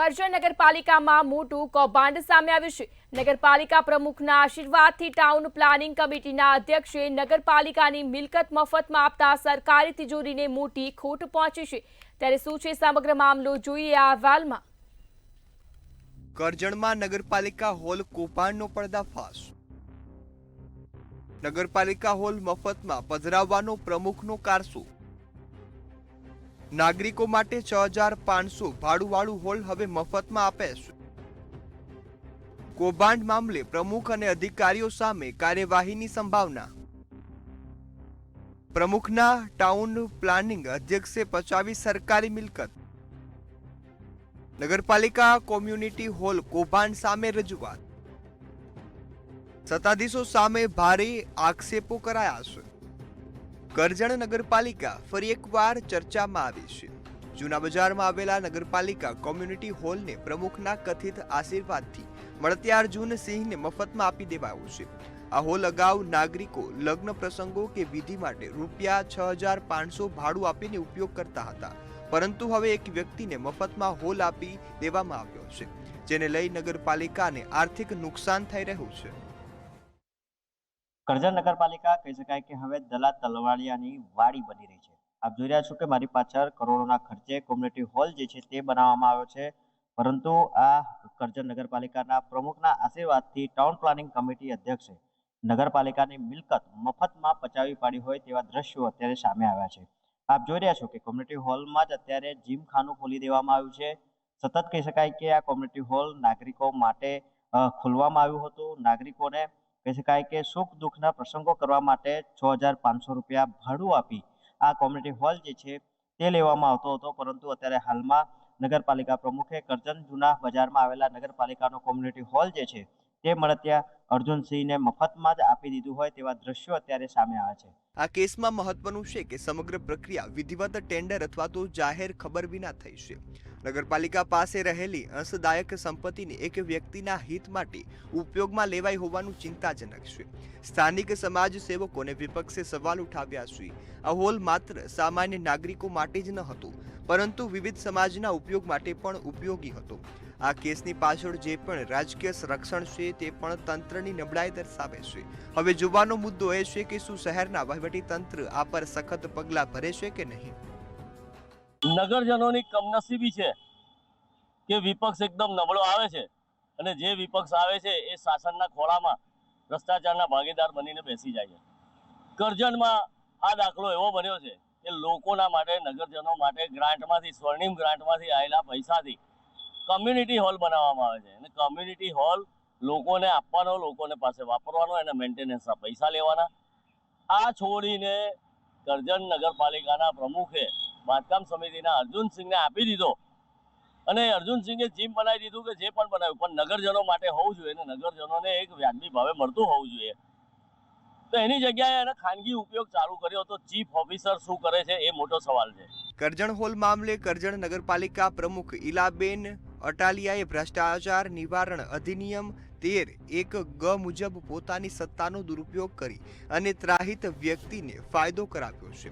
કરજણ નગરપાલિકામાં મોટું કૌભાંડ સામે આવ્યું છે। નગરપાલિકા પ્રમુખના આશીર્વાદથી ટાઉન પ્લાનિંગ કમિટીના અધ્યક્ષે નગરપાલિકાની મિલકત મફતમાં આપતા સરકારી તિજોરીને મોટી ખોટ પહોંચી છે। ત્યારે શું છે સમગ્ર મામલો, જોઈએ આ અહેવાલમાં। કરજણમાં નગરપાલિકા હોલ કૌભાંડનો પર્દાફાશ। નગરપાલિકા હોલ મફતમાં પધરાવવાનો પ્રમુખનો કારસો। નાગરિકો માટે 6500 ભાડુવાળું હોલ હવે મફતમાં આપે છે। કૌભાંડ મામલે પ્રમુખ અને અધિકારીઓ સામે કાર્યવાહીની સંભાવના। પ્રમુખના ટાઉન પ્લાનિંગ અધ્યક્ષે પચાવી સરકારી મિલકત। નગરપાલિકા કોમ્યુનિટી હોલ કૌભાંડ સામે રજૂઆત। સત્તાધીશો સામે ભારે આક્ષેપો કરાયા છે। કરજણ નગરપાલિકા ફરી એકવાર ચર્ચામાં આવી છે। જૂના બજારમાં આવેલા નગરપાલિકા કોમ્યુનિટી હોલને પ્રમુખના કથિત આશીર્વાદથી મળત્યા અર્જુન સિંહને મફતમાં આપી દેવાયો છે। આ હોલ અગાઉ નાગરિકો લગ્ન પ્રસંગો કે વિધિ માટે રૂપિયા 6500 ભાડું આપીને ઉપયોગ કરતા હતા, પરંતુ હવે એક વ્યક્તિને મફતમાં હોલ આપી દેવામાં આવ્યો છે, જેને લઈ નગરપાલિકાને આર્થિક નુકસાન થઈ રહ્યું છે। કરજણ નગરપાલિકા કહી શકાય કે હવે દલાલ તલવાડિયાની વાડી બની રહી છે। આપ જોઈ રહ્યા છો કે મારી પાછળ કરોડોના ખર્ચે કોમ્યુનિટી હોલ જે છે તે બનાવવામાં આવ્યો છે, પરંતુ આ કરજણ નગરપાલિકાના પ્રમુખના આશીર્વાદથી ટાઉન પ્લાનિંગ કમિટી અધ્યક્ષે નગરપાલિકાની મિલકત મફતમાં પચાવી પાડી હોય તેવા દ્રશ્યો અત્યારે સામે આવ્યા છે। આપ જોઈ રહ્યા છો કે કોમ્યુનિટી હોલમાં જ અત્યારે જીમખાનું ખોલી દેવામાં આવ્યું છે। સતત કહી શકાય કે આ કોમ્યુનિટી હોલ નાગરિકો માટે ખોલવામાં આવ્યું હતું। નાગરિકોને કહી શકાય કે સુખ દુઃખના પ્રસંગો કરવા માટે 6500 રૂપિયા ભાડું આપી આ કોમ્યુનિટી હોલ જે છે તે લેવામાં આવતો હતો, પરંતુ અત્યારે હાલમાં નગરપાલિકા પ્રમુખે કરજણ જૂના બજારમાં આવેલા નગરપાલિકાનો કોમ્યુનિટી હોલ જે છે તે મળત્યા અર્જુનસિંહને મફતમાં જ આપી દીધું હોય તેવા દ્રશ્યો અત્યારે સામે આવ્યા છે। આ કેસમાં મહત્વનું છે કે સમગ્ર પ્રક્રિયા વિધિવત ટેન્ડર અથવા તો જાહેર ખબર વિના થઈ છે। નગરપાલિકા પાસે રહેલી અંશદાયક સંપત્તિને એક વ્યક્તિના હિત માટે ઉપયોગમાં લેવાઈ હોવાનું ચિંતાજનક છે। સ્થાનિક સમાજ સેવકો અને વિપક્ષે સવાલ ઉઠાવ્યા છે। આ હોલ માત્ર સામાન્ય નાગરિકો માટે જ ન હતો, પરંતુ વિવિધ સમાજના ઉપયોગ માટે પણ ઉપયોગી હતો। આ કેસની પાછળ જે પણ રાજકીય સંરક્ષણ છે તે પણ તંત્રની નબળાઈ દર્શાવે છે। હવે જોવાનો મુદ્દો એ છે કે શું શહેરના વહીવટી તંત્ર આ પર સખત પગલાં ભરે છે કે નહીં। નગરજનોની કમનસીબી છે કે વિપક્ષ એકદમ નબળો આવે છે અને જે વિપક્ષ આવે છે એ શાસનના ખોળામાં ભ્રષ્ટાચારના ભાગીદાર બનીને બેસી જાય છે। કરજણમાં આ દાખલો એવો બન્યો છે કે લોકોના માટે, નગરજનો માટે ગ્રાન્ટમાંથી, સ્વર્ણિમ ગ્રાન્ટમાંથી આવેલા પૈસાથી કમ્યુનિટી હોલ બનાવવામાં આવે છે અને કમ્યુનિટી હોલ લોકોને આપવાનો, લોકોને પાસે વાપરવાનો, એના મેન્ટેનન્સના પૈસા લેવાના। આ છોડીને કરજણ નગરપાલિકાના પ્રમુખે બાંધકામ સમિતિના અર્જુનસિંહને આપી દીધો અને અર્જુનસિંહે જીમ બનાવી દીધું કે જે પણ બનાવ્યું, પણ નગરજનો માટે હોવું જોઈએ અને નગરજનોને એક વ્યાજબી ભાવે મળતું હોવું જોઈએ। તો એની જગ્યાએ એને ખાનગી ઉપયોગ ચાલુ કર્યો તો ચીફ ઓફિસર શું કરે છે એ મોટો સવાલ છે। કરજણ હોલ મામલે કરજણ નગરપાલિકા પ્રમુખ ઇલાબેન અટાલિયાએ ભ્રષ્ટાચાર નિવારણ અધિનિયમ 13(1) મુજબ પોતાની સત્તાનો દુરુપયોગ કરી અને ત્રાહિત વ્યક્તિને ફાયદો કરાવ્યો છે।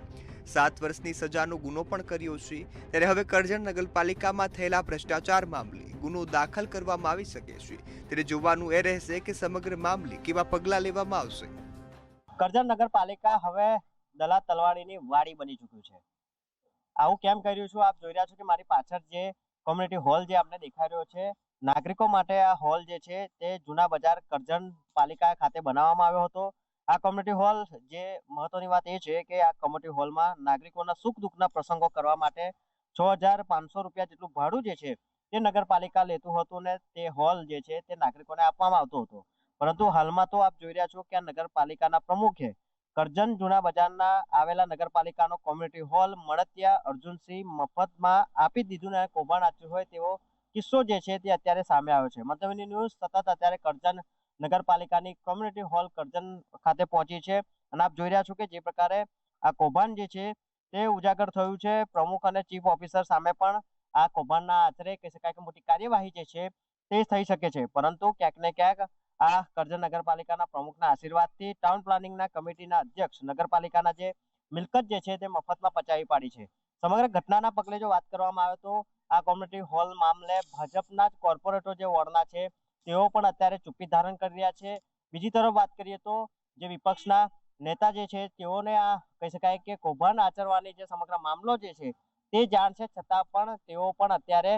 7 વર્ષની સજાનો ગુનો પણ કર્યો છે। ત્યારે હવે કરજણ નગરપાલિકામાં થયેલા ભ્રષ્ટાચાર મામલે ગુનો દાખલ કરવામાં આવી શકે છે। ત્યારે જોવાનું એ રહેશે કે સમગ્ર મામલે કેવા પગલાં લેવામાં આવશે। કરજણ નગરપાલિકા હવે દલાલ તલવાડીની વાડી બની ચૂક્યું છે। આવું કેમ કર્યું છું? આપ જોઈ રહ્યા છો કે મારી પાછળ જે કોમ્યુનિટી હોલ જે આપણે દેખાઈ રહ્યો છે, નાગરિકો માટે આ હોલ જે છે તે જૂના બજાર કરજણ પાલિકા ખાતે બનાવવામાં આવ્યો હતો। આ કોમ્યુનિટી હોલ, જે મહત્વની વાત એ છે કે આ કોમ્યુનિટી હોલમાં નાગરિકોના સુખ દુઃખના પ્રસંગો કરવા માટે 6500 રૂપિયા જેટલું ભાડું જે છે તે નગરપાલિકા લેતું હતું ને તે હોલ જે છે તે નાગરિકોને આપવામાં આવતો હતો, પરંતુ હાલમાં તો આપ જોઈ રહ્યા છો કે આ નગરપાલિકાના પ્રમુખે કરજણ જૂના બજારના આવેલા નગરપાલિકાનો કોમ્યુનિટી હોલ મળત્યા અર્જુનસિંહ મફતમાં આપી દીધું ને કૌભાંડ આચર્યું હોય તેવો કિસ્સો જે છે તે અત્યારે સામે આવ્યો છે। મતલબની ન્યૂઝ સતત અત્યારે કરજણ નગરપાલિકાની કોમ્યુનિટી હોલ કરજણ ખાતે પહોંચી છે અને આપ જોઈ રહ્યા છો કે જે પ્રકારે આ કૌભાંડ જે છે તે ઉજાગર થયું છે। પ્રમુખ અને ચીફ ઓફિસર સામે પણ આ કૌભાંડના આશરે કહી શકાય કે મોટી કાર્યવાહી જે છે તે થઈ શકે છે, પરંતુ ક્યાંક ને ક્યાંક આ કરજણ નગરપાલિકાના પ્રમુખના આશીર્વાદથી ટાઉન પ્લાનિંગના કમિટીના અધ્યક્ષ નગરપાલિકાના જે મિલકત જે છે તે મફતમાં પચાવી પાડી છે। સમગ્ર ઘટનાના પગલે જો વાત કરવામાં આવે તો આ કોમ્યુનિટી હોલ મામલે ભાજપના જ કોર્પોરેટરો જે વોર્ડના છે તેઓ પણ અત્યારે ચૂપ્પી ધારણ કરી રહ્યા છે. બીજી તરફ વાત કરીએ તો જે વિપક્ષના નેતા જે છે તેઓને આ કહી શકાય કે કૌભાંડ આચરવાની જે સમગ્ર મામલો જે છે તે જાણ છે, છતાં પણ તેઓ પણ અત્યારે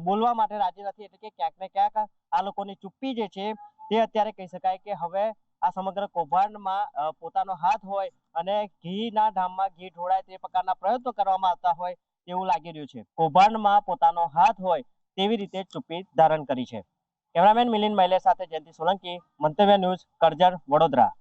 બોલવા માટે રાજી નથી. એટલે કે ક્યાંક ને ક્યાંક આ લોકોની ચુપ્પી જે છે તે અત્યારે કહી શકાય કે હવે આ સમગ્ર કૌભાંડમાં પોતાનો હાથ હોય અને ઘીના ધામમાં ઘી ઢોળાય તે પ્રકારના પ્રયત્નો કરવામાં આવતા હોય તેવું લાગી રહ્યું છે. કૌભાંડમાં પોતાનો હાથ હોય તેવી રીતે ચુપ્પી ધારણ કરી છે. કેમેરામેન મિલિંદ મૈલે સાથે જયંતિ સોલંકી, મંતવ્ય ન્યૂઝ, કરજણ, વડોદરા.